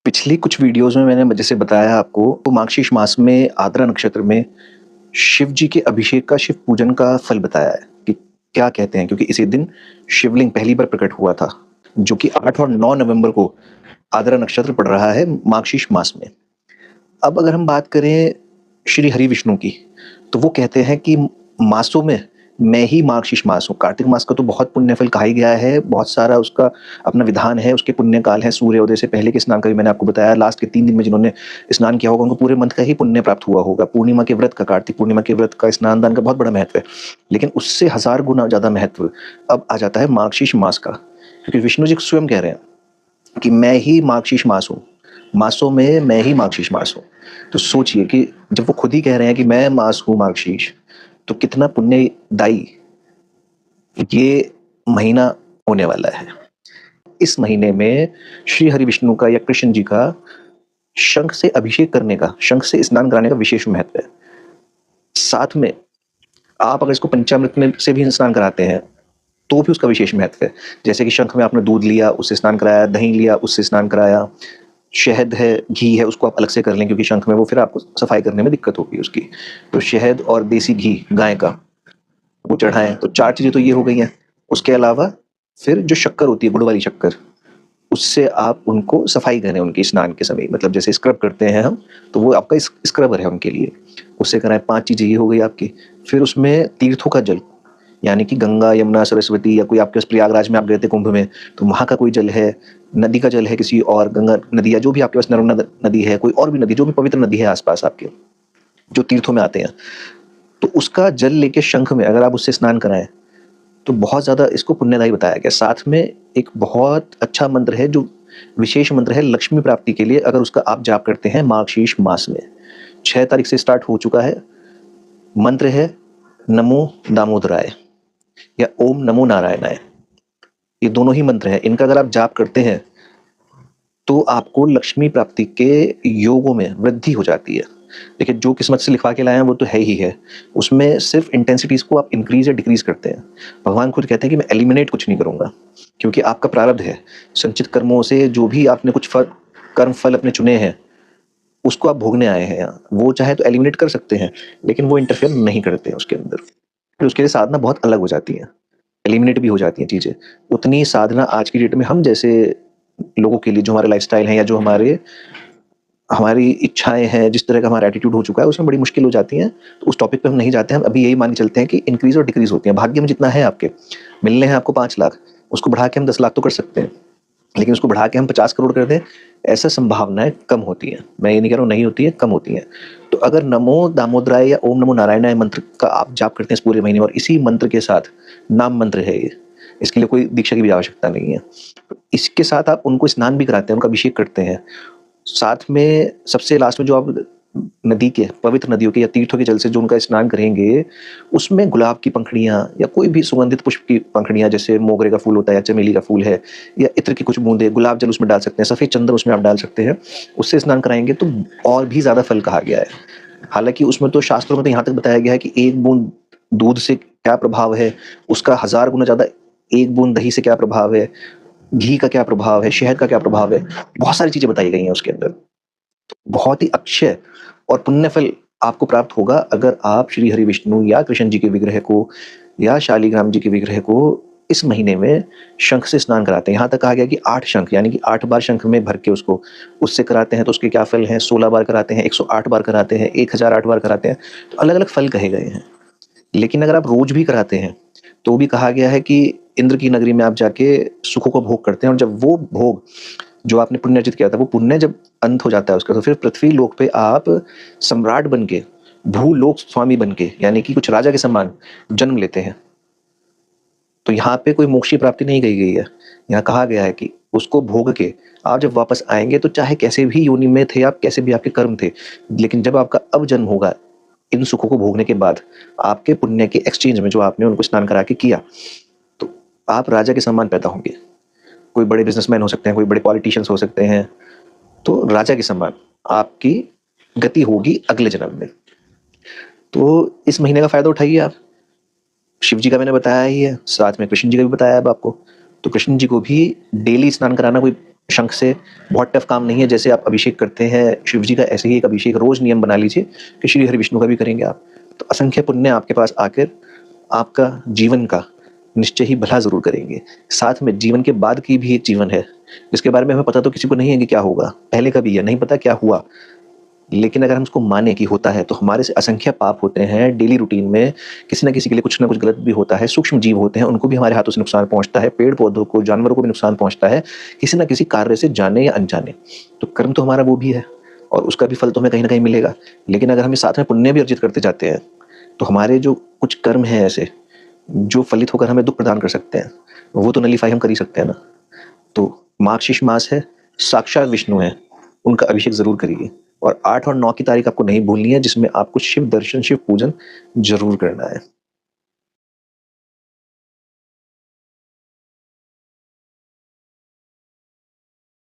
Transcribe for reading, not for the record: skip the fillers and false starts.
पिछली कुछ वीडियोज़ में मैंने जैसे बताया आपको, तो मार्गशीर्ष मास में आर्द्रा नक्षत्र में शिव जी के अभिषेक का, शिव पूजन का फल बताया है कि क्या कहते हैं, क्योंकि इसी दिन शिवलिंग पहली बार प्रकट हुआ था, जो कि 8 और 9 नवंबर को आर्द्रा नक्षत्र पड़ रहा है मार्गशीर्ष मास में। अब अगर हम बात करें श्री हरि विष्णु की, तो वो कहते हैं कि मासों में मैं ही मार्गशीर्ष मास हूँ। कार्तिक मास का तो बहुत पुण्य फल कहा ही गया है, बहुत सारा उसका अपना विधान है, उसके पुण्य काल है। सूर्योदय से पहले के स्नान का भी मैंने आपको बताया। लास्ट के 3 दिन में जिन्होंने स्नान किया होगा उनको पूरे मंथ का ही पुण्य प्राप्त हुआ होगा। पूर्णिमा के व्रत का, कार्तिक पूर्णिमा के व्रत का, स्नान दान का बहुत बड़ा महत्व है, लेकिन उससे 1000 गुना ज़्यादा महत्व अब आ जाता है मार्गशीर्ष मास का, क्योंकि विष्णु जी स्वयं कह रहे हैं कि मैं ही मार्गशीर्ष मास हूँ, मासों में मैं ही मार्गशीर्ष मास हूँ। तो सोचिए कि जब वो खुद ही कह रहे हैं कि मैं मास हूँ मार्गशीर्ष, तो कितना पुण्यदायी ये महीना होने वाला है। इस महीने में श्री हरि विष्णु का या कृष्ण जी का शंख से अभिषेक करने का, शंख से स्नान कराने का विशेष महत्व है। साथ में आप अगर इसको पंचामृत में से भी स्नान कराते हैं तो भी उसका विशेष महत्व है। जैसे कि शंख में आपने दूध लिया, उससे स्नान कराया, दही लिया, उससे स्नान कराया, शहद है, घी है, उसको आप अलग से कर लें, क्योंकि शंख में वो फिर आपको सफाई करने में दिक्कत होगी उसकी। तो शहद और देसी घी गाय का वो चढ़ाएं। तो 4 चीज़ें तो ये हो गई हैं। उसके अलावा फिर जो शक्कर होती है, गुड़ वाली शक्कर, उससे आप उनको सफाई करें उनकी स्नान के समय, मतलब जैसे स्क्रब करते हैं हम, तो वो आपका स्क्रबर है उनके लिए, उससे कराएं। 5 चीज़ें ये हो गई आपकी। फिर उसमें तीर्थों का जल, यानी कि गंगा, यमुना, सरस्वती, या कोई आपके पास प्रयागराज में आप गए थे कुंभ में, तो वहाँ का कोई जल है, नदी का जल है किसी और, गंगा नदी या जो भी आपके पास, नर्मदा नदी है, कोई और भी नदी, जो भी पवित्र नदी है आसपास आपके जो तीर्थों में आते हैं, तो उसका जल लेके शंख में अगर आप उससे स्नान कराएं तो बहुत ज़्यादा इसको पुण्यदायी बताया गया। साथ में एक बहुत अच्छा मंत्र है, जो विशेष मंत्र है लक्ष्मी प्राप्ति के लिए, अगर उसका आप जाप करते हैं मार्गशीर्ष मास में। 6 तारीख से स्टार्ट हो चुका है। मंत्र है नमो दामोदराय या ओम नमो नारायणाय। ये दोनों ही मंत्र हैं। इनका अगर आप जाप करते हैं तो आपको लक्ष्मी प्राप्ति के योगों में वृद्धि हो जाती है। देखिए, जो किस्मत से लिखवा के लाए हैं वो तो है ही है, उसमें सिर्फ इंटेंसिटीज को आप इंक्रीज या डिक्रीज करते हैं। भगवान खुद कहते हैं कि मैं एलिमिनेट कुछ नहीं करूंगा, क्योंकि आपका प्रारब्ध है। संचित कर्मों से जो भी आपने कुछ कर्म फल अपने चुने हैं, उसको आप भोगने आए हैं यहाँ। वो चाहे तो एलिमिनेट कर सकते हैं, लेकिन वो इंटरफेयर नहीं करते हैं उसके अंदर। फिर उसके लिए साधना बहुत अलग हो जाती है, एलिमिनेट भी हो जाती हैं चीज़ें। उतनी साधना आज की डेट में हम जैसे लोगों के लिए, जो हमारे लाइफस्टाइल है या जो हमारी इच्छाएं हैं, जिस तरह का हमारा एटीट्यूड हो चुका है, उसमें बड़ी मुश्किल हो जाती हैं। तो उस टॉपिक पे हम नहीं जाते हैं। हम अभी यही मान के चलते हैं कि इंक्रीज और डिक्रीज होती है। भाग्य में जितना है आपके, मिलने हैं आपको 5 लाख, उसको बढ़ा के हम 10 लाख तो कर सकते हैं, लेकिन उसको बढ़ा के हम 50 करोड़ कर दें, ऐसा संभावनाएं कम होती हैं। मैं ये नहीं कह रहा हूँ नहीं होती है, कम होती हैं। तो अगर नमो दामोदराय या ओम नमो नारायणाय मंत्र का आप जाप करते हैं इस पूरे महीने में, और इसी मंत्र के साथ, नाम मंत्र है ये, इसके लिए कोई दीक्षा की भी आवश्यकता नहीं है, इसके साथ आप उनको स्नान भी कराते हैं, उनका अभिषेक करते हैं। साथ में सबसे लास्ट में जो आप नदी के, पवित्र नदियों के या तीर्थों के जल से जो उनका स्नान करेंगे, उसमें गुलाब की पंखड़ियाँ या कोई भी सुगंधित पुष्प की पंखड़ियाँ, जैसे मोगरे का फूल होता है या चमेली का फूल है, या इत्र की कुछ बूंदे, गुलाब जल उसमें डाल सकते हैं, सफ़ेद चंदन उसमें आप डाल सकते हैं। उससे स्नान कराएंगे तो और भी ज़्यादा फल कहा गया है। हालांकि उसमें तो शास्त्रों में तो यहाँ तक बताया गया है कि 1 बूंद दूध से क्या प्रभाव है, उसका 1000 गुना ज़्यादा 1 बूंद दही से क्या प्रभाव है, घी का क्या प्रभाव है, शहद का क्या प्रभाव है। बहुत सारी चीज़ें बताई गई हैं उसके अंदर। बहुत ही अक्षय और पुण्य फल आपको प्राप्त होगा अगर आप श्री हरि विष्णु या कृष्ण जी के विग्रह को या शालिग्राम जी के विग्रह को इस महीने में शंख से स्नान कराते हैं। यहाँ तक कहा गया कि 8 शंख, यानी कि 8 बार शंख में भर के उससे कराते हैं तो उसके क्या फल हैं। 16 बार कराते हैं, 108 बार कराते हैं, 1008 बार कराते हैं, तो अलग अलग फल कहे गए हैं। लेकिन अगर आप रोज भी कराते हैं तो भी कहा गया है कि इंद्र की नगरी में आप जाके सुखों को भोग करते हैं, और जब वो भोग जो आपने पुण्य अर्जित किया था, वो पुण्य जब अंत हो जाता है उसका, तो फिर पृथ्वी लोक पे आप सम्राट बन के, भूलोक स्वामी बन के, यानी कि कुछ राजा के समान जन्म लेते हैं। तो यहाँ पे कोई मोक्ष की प्राप्ति नहीं कही गई है। यहाँ कहा गया है कि उसको भोग के आप जब वापस आएंगे, तो चाहे कैसे भी योनि में थे आप, कैसे भी आपके कर्म थे, लेकिन जब आपका अब जन्म होगा इन सुखों को भोगने के बाद, आपके पुण्य के एक्सचेंज में जो आपने उनको स्नान करा के किया, तो आप राजा के समान पैदा होंगे। कोई बड़े बिजनेसमैन हो सकते हैं, कोई बड़े पॉलिटिशियंस हो सकते हैं, तो राजा के समान आपकी गति होगी अगले जन्म में। तो इस महीने का फायदा उठाइए आप। शिव जी का मैंने बताया ही है, साथ में कृष्ण जी का भी बताया है अब आपको। तो कृष्ण जी को भी डेली स्नान कराना कोई शंख से बहुत टफ काम नहीं है। जैसे आप अभिषेक करते हैं शिव जी का, ऐसे ही एक अभिषेक रोज नियम बना लीजिए कि श्री हरि विष्णु का भी करेंगे आप, तो असंख्य पुण्य आपके पास आकर आपका जीवन का निश्चय ही भला जरूर करेंगे। साथ में जीवन के बाद की भी एक जीवन है जिसके बारे में हमें पता तो किसी को नहीं है कि क्या होगा, पहले का भी है नहीं पता क्या हुआ, लेकिन अगर हम उसको माने कि होता है तो हमारे से असंख्य पाप होते हैं डेली रूटीन में, किसी ना किसी के लिए कुछ ना कुछ गलत भी होता है, सूक्ष्म जीव होते हैं उनको भी हमारे हाथों से नुकसान पहुंचता है, पेड़ पौधों को जानवरों को भी नुकसान पहुंचता है किसी ना किसी कार्य से, जाने या अनजाने। तो कर्म तो हमारा वो भी है और उसका भी फल तो हमें कहीं ना कहीं मिलेगा, लेकिन अगर हम इस साथ में पुण्य भी अर्जित करते जाते हैं तो हमारे जो कुछ कर्म हैं ऐसे जो फलित होकर हमें दुख प्रदान कर सकते हैं वो तो नलीफाई हम कर ही सकते हैं ना। तो मार्गशीर्ष मास है, साक्षात विष्णु है, उनका अभिषेक जरूर करिए। और 8 और 9 की तारीख आपको नहीं भूलनी है जिसमें आपको शिव दर्शन शिव पूजन जरूर करना है।